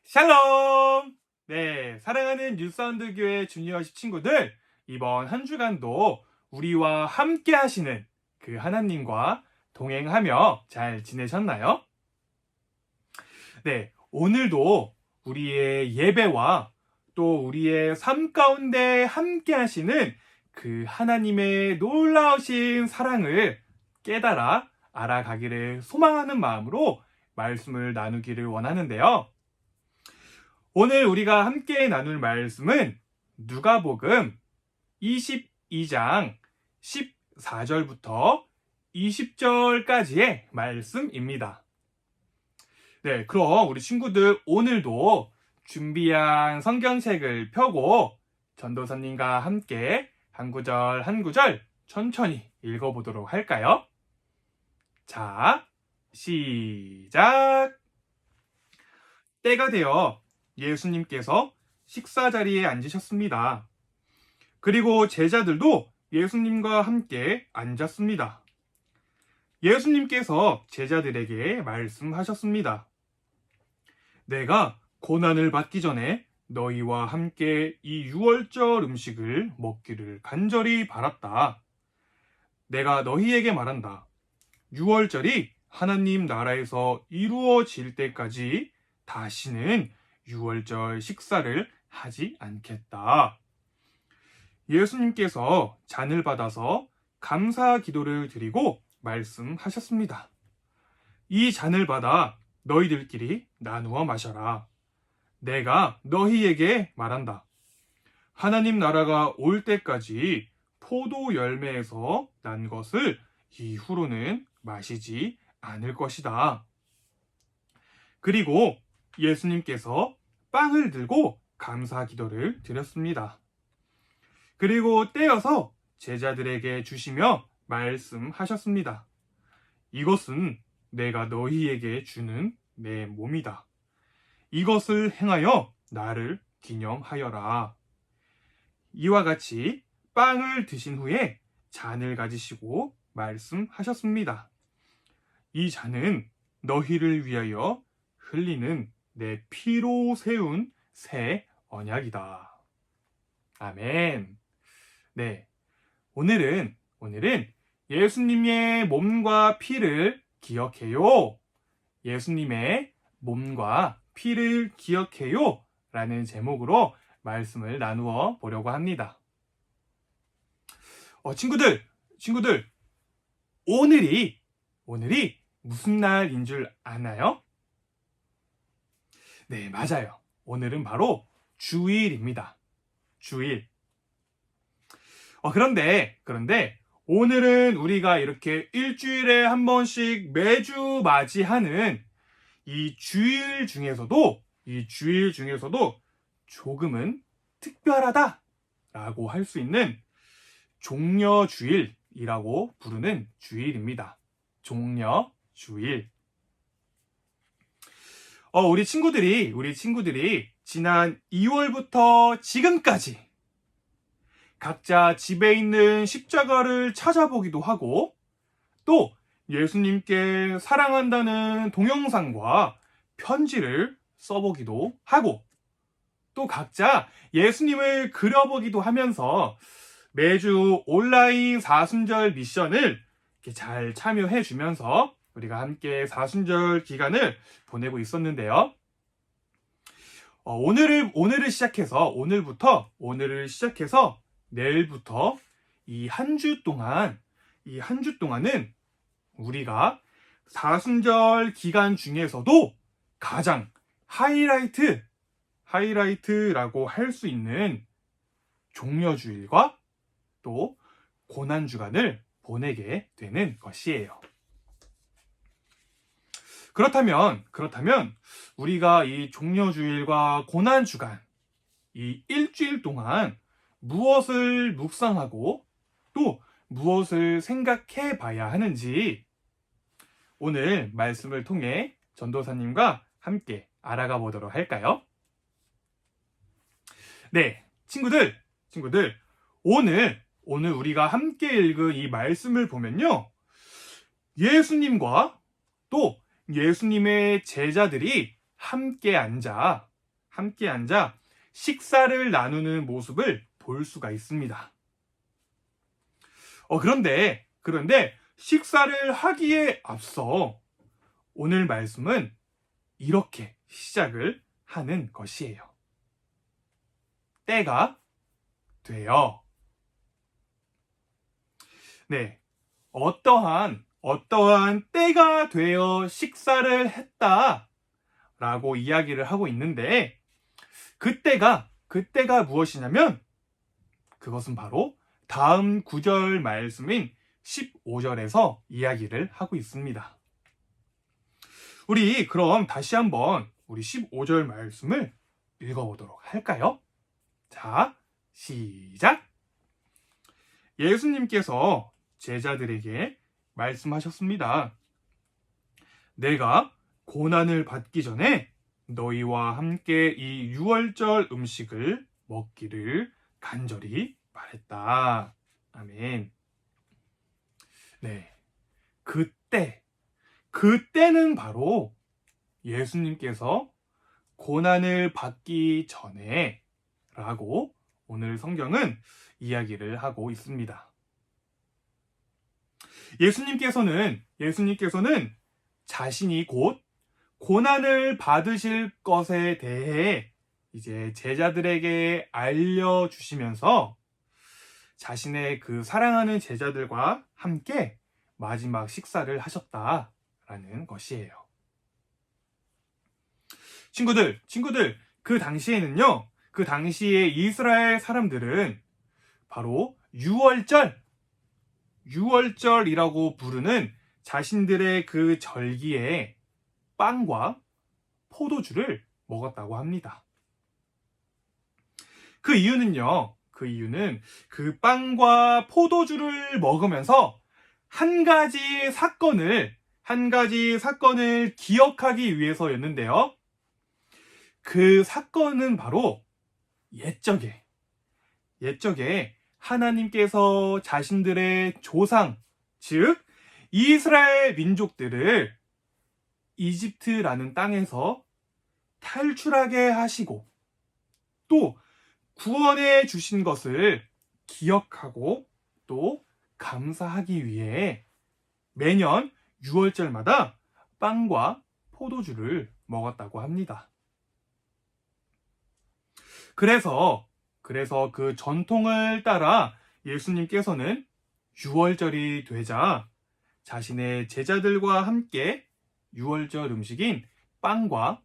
샬롬! 네, 사랑하는 뉴사운드 교회 주니어십 친구들, 이번 한 주간도 우리와 함께 하시는 그 하나님과 동행하며 잘 지내셨나요? 네, 오늘도 우리의 예배와 또 우리의 삶 가운데 함께 하시는 그 하나님의 놀라우신 사랑을 깨달아 알아가기를 소망하는 마음으로 말씀을 나누기를 원하는데요. 오늘 우리가 함께 나눌 말씀은 누가복음 22장 14절부터 20절까지의 말씀입니다. 네, 그럼 우리 친구들 오늘도 준비한 성경책을 펴고 전도사님과 함께 한 구절 한 구절 천천히 읽어보도록 할까요? 자, 시작! 때가 되어 예수님께서 식사 자리에 앉으셨습니다. 그리고 제자들도 예수님과 함께 앉았습니다. 예수님께서 제자들에게 말씀하셨습니다. 내가 고난을 받기 전에 너희와 함께 이 유월절 음식을 먹기를 간절히 바랐다. 내가 너희에게 말한다. 유월절이 하나님 나라에서 이루어질 때까지 다시는 유월절 식사를 하지 않겠다. 예수님께서 잔을 받아서 감사 기도를 드리고 말씀하셨습니다. 이 잔을 받아 너희들끼리 나누어 마셔라. 내가 너희에게 말한다. 하나님 나라가 올 때까지 포도 열매에서 난 것을 이후로는 마시지 않을 것이다. 그리고 예수님께서 빵을 들고 감사 기도를 드렸습니다. 그리고 떼어서 제자들에게 주시며 말씀하셨습니다. 이것은 내가 너희에게 주는 내 몸이다. 이것을 행하여 나를 기념하여라. 이와 같이 빵을 드신 후에 잔을 가지시고 말씀하셨습니다. 이 잔은 너희를 위하여 흘리는 내 피로 세운 새 언약이다. 아멘. 네. 오늘은 예수님의 몸과 피를 기억해요. 예수님의 몸과 피를 기억해요. 라는 제목으로 말씀을 나누어 보려고 합니다. 친구들, 오늘이 무슨 날인 줄 아나요? 네, 맞아요. 오늘은 바로 주일입니다. 주일. 그런데 오늘은 우리가 이렇게 일주일에 한 번씩 매주 맞이하는 이 주일 중에서도 조금은 특별하다라고 할 수 있는 종려주일이라고 부르는 주일입니다. 종려주일. 우리 친구들이 지난 2월부터 지금까지 각자 집에 있는 십자가를 찾아보기도 하고 또 예수님께 사랑한다는 동영상과 편지를 써보기도 하고 또 각자 예수님을 그려보기도 하면서 매주 온라인 사순절 미션을 이렇게 잘 참여해 주면서 우리가 함께 사순절 기간을 보내고 있었는데요. 오늘을 시작해서 내일부터 이 한 주 동안은 우리가 사순절 기간 중에서도 가장 하이라이트라고 할 수 있는 종려주일과 또 고난주간을 보내게 되는 것이에요. 그렇다면 우리가 이 종려주일과 고난주간 이 일주일 동안 무엇을 묵상하고 또 무엇을 생각해 봐야 하는지 오늘 말씀을 통해 전도사님과 함께 알아가 보도록 할까요? 네, 친구들, 오늘 우리가 함께 읽은 이 말씀을 보면요. 예수님과 또 예수님의 제자들이 함께 앉아 함께 앉아 식사를 나누는 모습을 볼 수가 있습니다. 그런데 식사를 하기에 앞서 오늘 말씀은 이렇게 시작을 하는 것이에요. 때가 되어. 네. 어떠한 때가 되어 식사를 했다 라고 이야기를 하고 있는데, 그때가 무엇이냐면 그것은 바로 다음 구절 말씀인 15절에서 이야기를 하고 있습니다. 우리 그럼 다시 한번 우리 15절 말씀을 읽어보도록 할까요? 자, 시작! 예수님께서 제자들에게 말씀하셨습니다. 내가 고난을 받기 전에 너희와 함께 이 유월절 음식을 먹기를 간절히 바랬다. 아멘. 네. 그때는 바로 예수님께서 고난을 받기 전에 라고 오늘 성경은 이야기를 하고 있습니다. 예수님께서는 자신이 곧 고난을 받으실 것에 대해 이제 제자들에게 알려주시면서 자신의 그 사랑하는 제자들과 함께 마지막 식사를 하셨다라는 것이에요. 친구들, 그 당시에 이스라엘 사람들은 바로 유월절이라고 부르는 자신들의 그 절기에 빵과 포도주를 먹었다고 합니다. 그 이유는 그 빵과 포도주를 먹으면서 한 가지 사건을 기억하기 위해서였는데요. 그 사건은 바로 옛적에 하나님께서 자신들의 조상, 즉 이스라엘 민족들을 이집트라는 땅에서 탈출하게 하시고 또 구원해 주신 것을 기억하고 또 감사하기 위해 매년 6월절마다 빵과 포도주를 먹었다고 합니다. 그래서 그 전통을 따라 예수님께서는 6월절이 되자 자신의 제자들과 함께 6월절 음식인 빵과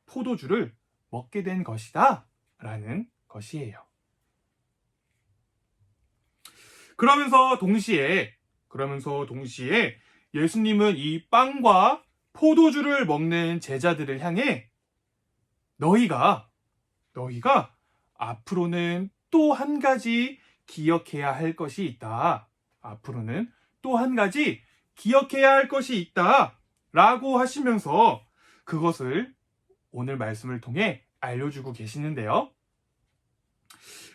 포도주를 먹게 된 것이다 라는 것이에요. 그러면서 동시에 예수님은 이 빵과 포도주를 먹는 제자들을 향해 너희가 앞으로는 또 한 가지 기억해야 할 것이 있다. 앞으로는 또 한 가지 기억해야 할 것이 있다. 라고 하시면서 그것을 오늘 말씀을 통해 알려주고 계시는데요.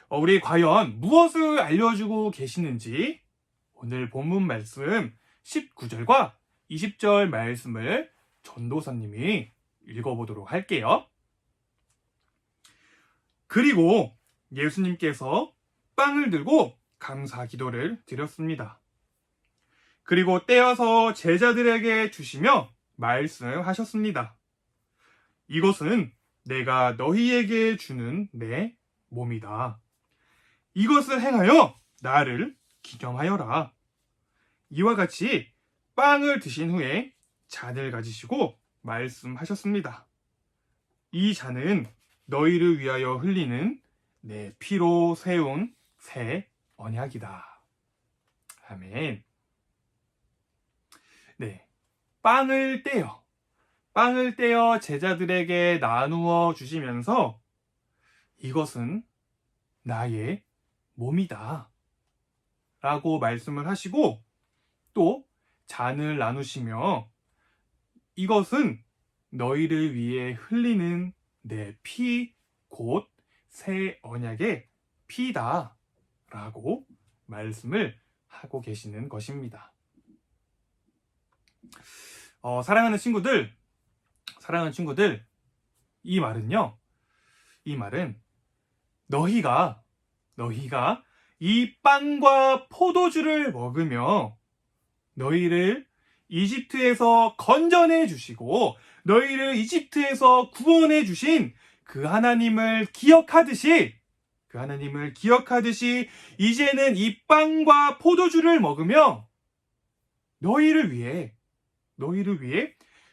우리 과연 무엇을 알려주고 계시는지 오늘 본문 말씀 19절과 20절 말씀을 전도사님이 읽어보도록 할게요. 그리고 예수님께서 빵을 들고 감사 기도를 드렸습니다. 그리고 떼어서 제자들에게 주시며 말씀하셨습니다. 이것은 내가 너희에게 주는 내 몸이다. 이것을 행하여 나를 기념하여라. 이와 같이 빵을 드신 후에 잔을 가지시고 말씀하셨습니다. 이 잔은 너희를 위하여 흘리는 내 피로 세운 새 언약이다. 아멘. 네, 빵을 떼어 제자들에게 나누어 주시면서 이것은 나의 몸이다 라고 말씀을 하시고 또 잔을 나누시며 이것은 너희를 위해 흘리는 내 피 곧 새 언약의 피다 라고 말씀을 하고 계시는 것입니다. 사랑하는 친구들, 이 말은요, 이 말은 너희가 이 빵과 포도주를 먹으며 너희를 이집트에서 건져내 주시고 너희를 이집트에서 구원해 주신 그 하나님을 기억하듯이 이제는 이 빵과 포도주를 먹으며 너희를 위해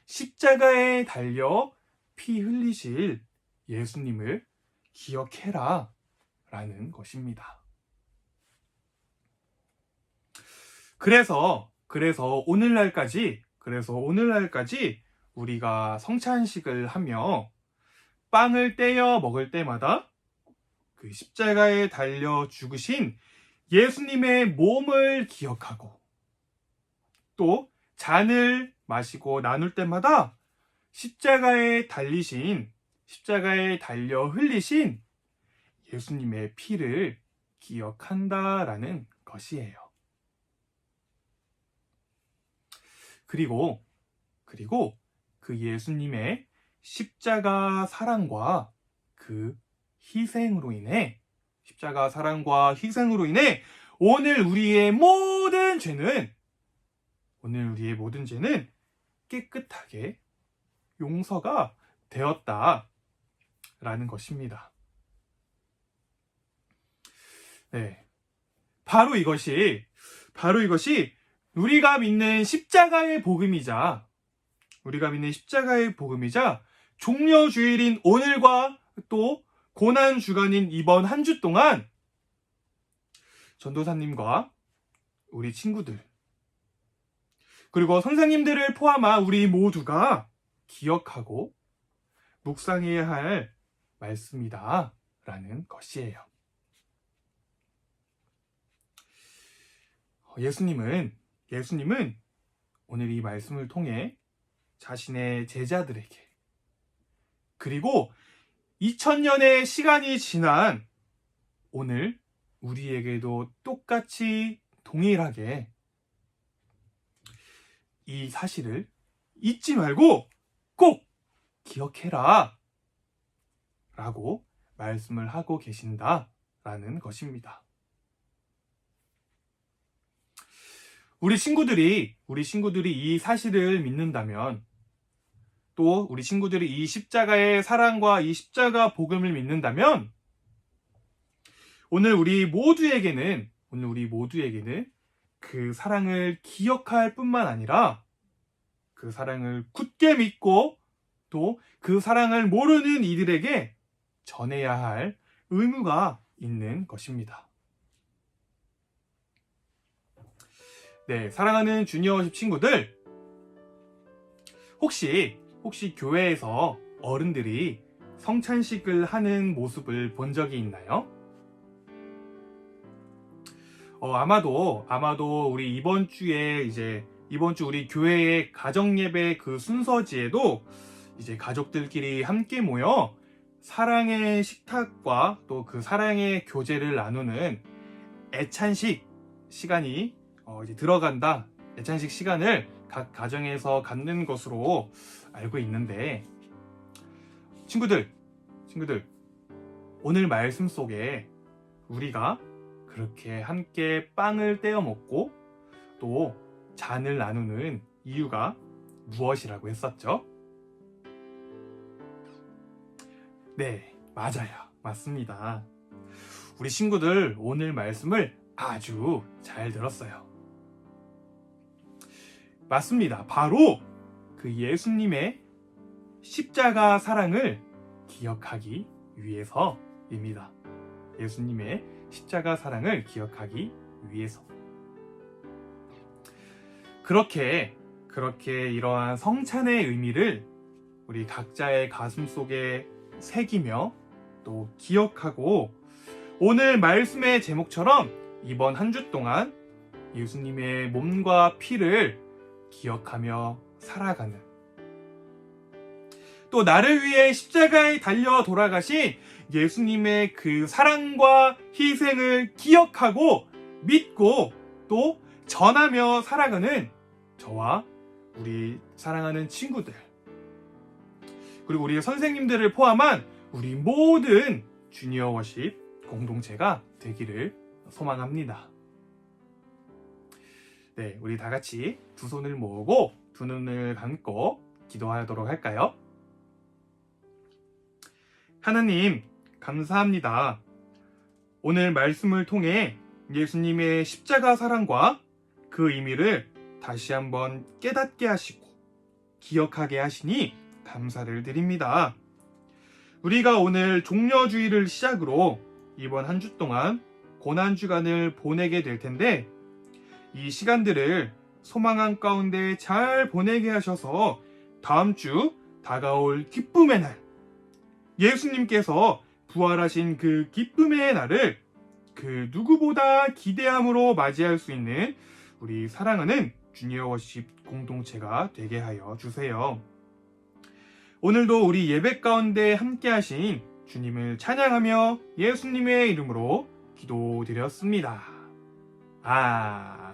십자가에 달려 피 흘리실 예수님을 기억해라 라는 것입니다. 그래서 오늘날까지 우리가 성찬식을 하며 빵을 떼어 먹을 때마다 그 십자가에 달려 죽으신 예수님의 몸을 기억하고 또 잔을 마시고 나눌 때마다 십자가에 달려 흘리신 예수님의 피를 기억한다라는 것이에요. 그리고 그 예수님의 십자가 사랑과 그 희생으로 인해 오늘 우리의 모든 죄는 깨끗하게 용서가 되었다라는 것입니다. 네. 바로 이것이 우리가 믿는 십자가의 복음이자 종려주일인 오늘과 또 고난주간인 이번 한 주 동안 전도사님과 우리 친구들 그리고 선생님들을 포함한 우리 모두가 기억하고 묵상해야 할 말씀이다 라는 것이에요. 예수님은 오늘 이 말씀을 통해 자신의 제자들에게 그리고 2000년의 시간이 지난 오늘 우리에게도 똑같이 동일하게 이 사실을 잊지 말고 꼭 기억해라 라고 말씀을 하고 계신다라는 것입니다. 우리 친구들이 이 사실을 믿는다면 또 우리 친구들이 이 십자가의 사랑과 이 십자가 복음을 믿는다면 오늘 우리 모두에게는 그 사랑을 기억할 뿐만 아니라 그 사랑을 굳게 믿고 또 그 사랑을 모르는 이들에게 전해야 할 의무가 있는 것입니다. 네, 사랑하는 주니어십 친구들, 혹시 교회에서 어른들이 성찬식을 하는 모습을 본 적이 있나요? 아마도 우리 이번 주 우리 교회의 가정 예배 그 순서지에도 이제 가족들끼리 함께 모여 사랑의 식탁과 또 그 사랑의 교제를 나누는 애찬식 시간이 이제 들어간다. 애찬식 시간을 각 가정에서 갖는 것으로 알고 있는데 친구들 오늘 말씀 속에 우리가 그렇게 함께 빵을 떼어 먹고 또 잔을 나누는 이유가 무엇이라고 했었죠? 네, 맞습니다. 우리 친구들 오늘 말씀을 아주 잘 들었어요. 맞습니다. 바로 그 예수님의 십자가 사랑을 기억하기 위해서입니다. 예수님의 십자가 사랑을 기억하기 위해서. 그렇게 이러한 성찬의 의미를 우리 각자의 가슴 속에 새기며 또 기억하고 오늘 말씀의 제목처럼 이번 한 주 동안 예수님의 몸과 피를 기억하며 살아가는 또 나를 위해 십자가에 달려 돌아가신 예수님의 그 사랑과 희생을 기억하고 믿고 또 전하며 살아가는 저와 우리 사랑하는 친구들 그리고 우리 선생님들을 포함한 우리 모든 주니어 워십 공동체가 되기를 소망합니다. 네, 우리 다 같이 두 손을 모으고 두 눈을 감고 기도하도록 할까요? 하나님, 감사합니다. 오늘 말씀을 통해 예수님의 십자가 사랑과 그 의미를 다시 한번 깨닫게 하시고 기억하게 하시니 감사를 드립니다. 우리가 오늘 종려주의를 시작으로 이번 한 주 동안 고난주간을 보내게 될 텐데 이 시간들을 소망 가운데 잘 보내게 하셔서 다음 주 다가올 기쁨의 날, 예수님께서 부활하신 그 기쁨의 날을 그 누구보다 기대함으로 맞이할 수 있는 우리 사랑하는 주니어 워십 공동체가 되게 하여 주세요. 오늘도 우리 예배 가운데 함께 하신 주님을 찬양하며 예수님의 이름으로 기도드렸습니다. 아멘.